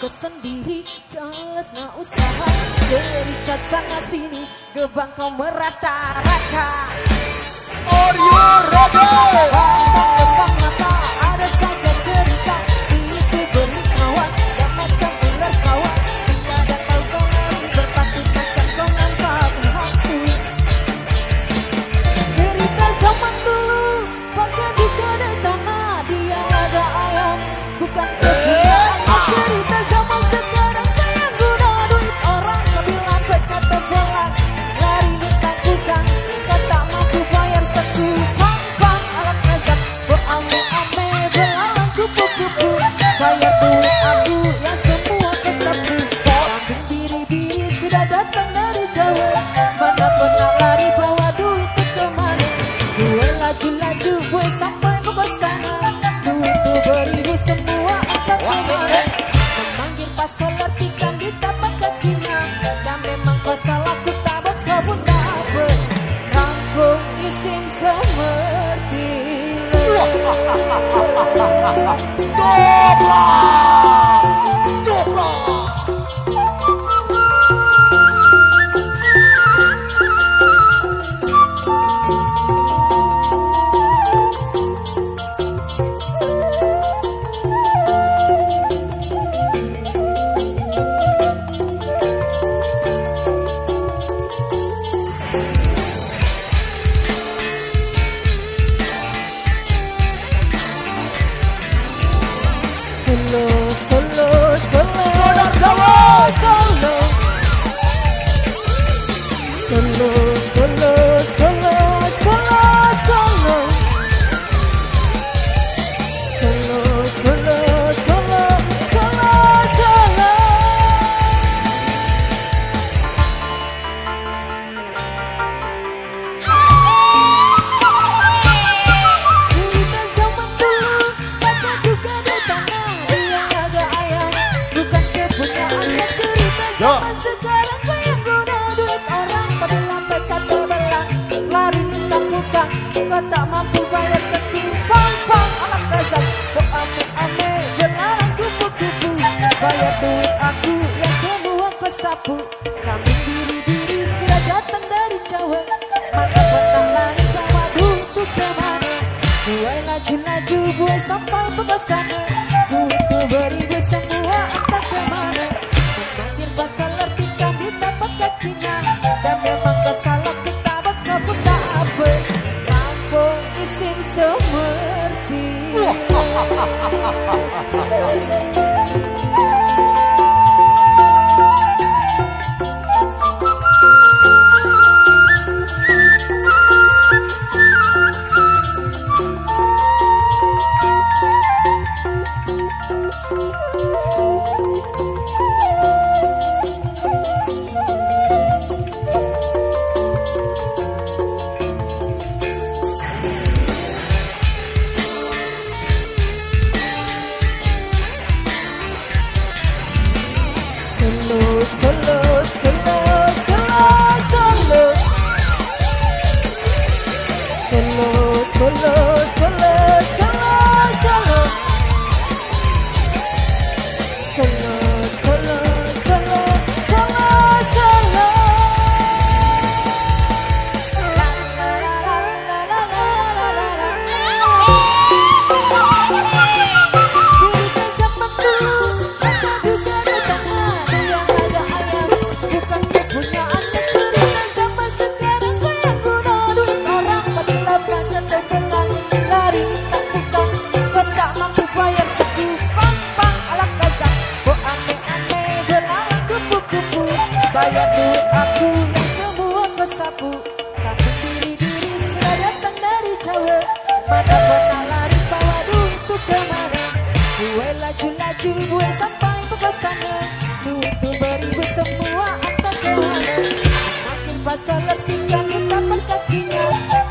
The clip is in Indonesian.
Sendiri jelas na usaha cerita sana sini gebang kau merata-rata. Oreo Robo Depan mata ada saja cerita itu berkawan yang macam ular sawah tiada tahu kongan berpatu macam kongan tapi hati. Cerita zaman dulu pakai di kode tanah dia ada ayam bukan kegiatan. Cerita zaman sekarang saya guna duit orang kebilang pecah tebelan lari ditakutan kata mampu bayar satu pang alat azab berame-ame belalang kupu-kupu bayar duit aku yang semua kesapu kambing biri-biri sudah datang dari Jawa mana pernah lari bawa duit ke kemana gue laju-laju gue sampai ke sana duit tuh beribu semua entah kemana memanggil pasal lertikan di tapak kakinya dan memang kau salah ku tabak kebun dapet kampung isim semerti Coklat sekarang saya guna duit orang kebilang pecah tebelan lari ditakutan kau tak mampu bayar satu pang alat kasar berame-ame belalang kupu-kupu bayar duit aku yang semua kau sapu kambing biri-biri sudah datang dari Jawa mana pernah lari bawa duit tuh kemana gue laju-laju gue sampai ke sana duit tuh beribu semua entah kemana memanggil pasal lertikan di tapak kakinya dan memang kesalah kita bekebut tak apa kampung isim semerti. Bayar duit aku yang semua kau sapu kambing biri-biri sudah datang dari Jawa mana pernah lari bawa duit tuh kemana gue laju-laju gue sampai pepesannya untuk beribu semua antar kehana. Makin pasal lebih kami tapak kakinya.